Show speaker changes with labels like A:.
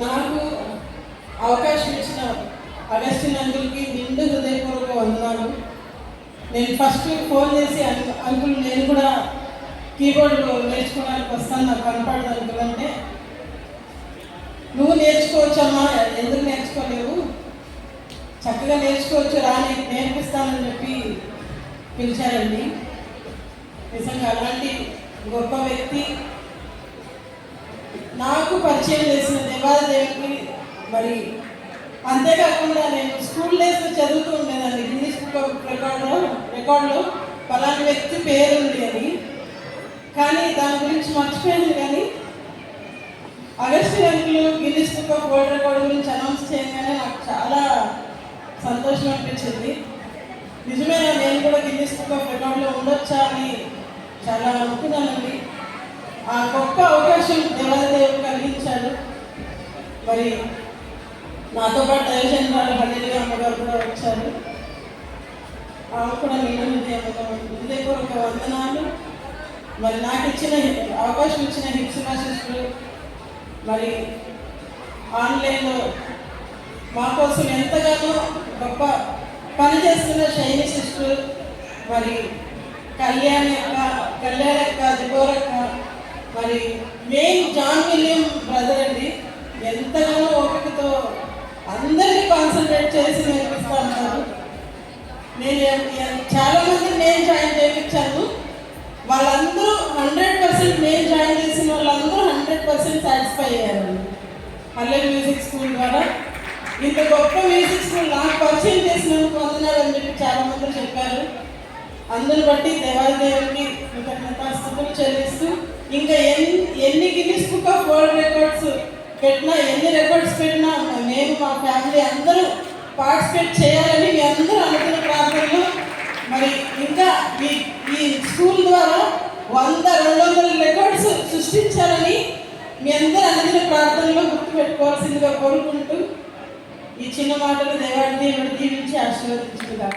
A: నాకు అవకాశం ఇచ్చిన అగస్టిన్ అంకుల్కి నిండు హృదయపూర్వక వందనాలు. నేను ఫస్ట్ ఫోన్ చేసి అంకుల్ నేను కూడా కీబోర్డ్ నేర్చుకోవడానికి వస్తాను, నాకు కనపడదు అంకుల్ అంటే, నువ్వు నేర్చుకోవచ్చమ్మా, ఎందుకు నేర్చుకోలేవు, చక్కగా నేర్చుకోవచ్చు, రాని నేర్పిస్తానని చెప్పి పిలిచారండి. నిజంగా అలాంటి గొప్ప వ్యక్తి నాకు పరిచయం చేసిన దేవాదేవికి. మరి అంతేకాకుండా నేను స్కూల్ డేస్లో చదువుతూ ఉండేదాన్ని, గిన్నీస్ బుక్ ఆఫ్ రికార్డులో పలానా వ్యక్తి పేరు ఉంది అని, కానీ దాని గురించి మర్చిపోయింది. కానీ Augustine uncle Guinness book of world record గురించి అనౌన్స్ చేయగానే నాకు చాలా సంతోషం అనిపించింది. నిజమేనా, నేను కూడా గిన్నీస్ బుక్ ఆఫ్ రికార్డులో ఉండొచ్చా అని చాలా అనుకున్నానండి. ఆ గొప్ప అవకాశం దేవాదేవి కలిగించాడు. మరి నాతో పాటు దైవజనురాలు హల్లెలూయా అమ్మగారు కూడా వచ్చారు. ఆమె కూడా నేను హృదయపూర్వక వందనాలు. మరి నాకు ఇచ్చిన అవకాశం ఇచ్చిన హిప్సిమా సిస్టర్, మరి ఆన్లైన్లో మా కోసం ఎంతగానో గొప్ప పని చేస్తున్న షైని సిస్టర్, మరి కళ్యాణ్ అక్క, దిబోరక్క, మరి మెయిన్ జాన్ విలియం బ్రదర్ అండి, ఎంతగానో ఓపికతో అందరినీ కాన్సన్ట్రేట్ చేసి నేర్పిస్తూ ఉంటారు. నేను చాలామంది నేను జాయిన్ చేయించాను, వాళ్ళందరూ 100% నేను జాయిన్ చేసిన వాళ్ళందరూ 100% సాటిస్ఫై అయ్యారు హల్లెలూయా మ్యూజిక్ స్కూల్ ద్వారా. ఇంత గొప్ప మ్యూజిక్ స్కూల్ నాకు పరిచయం చేసినందుకు వందనాలని చెప్పి చాలామంది చెప్పారు. అందుని బట్టి దేవాదేవునికి కృతజ్ఞతాస్తుతులు చెల్లిస్తూ, ఇంకా ఎన్ని Guinness book of world records పెట్టినా, ఎన్ని రికార్డ్స్ పెట్టినా మేము మా ఫ్యామిలీ అందరూ పార్టిసిపేట్ చేయాలని మీ అందరూ అనుకున్న ప్రాంతంలో, మరి ఇంకా ఈ స్కూల్ ద్వారా 100-200 రికార్డ్స్ సృష్టించాలని మీ అందరూ అనుకున్న ప్రాంతంలో గుర్తుపెట్టుకోవాల్సిందిగా కోరుకుంటూ ఈ చిన్న మాటలు దేవాన్ని దీవించి ఆశీర్వదించుకుందాం.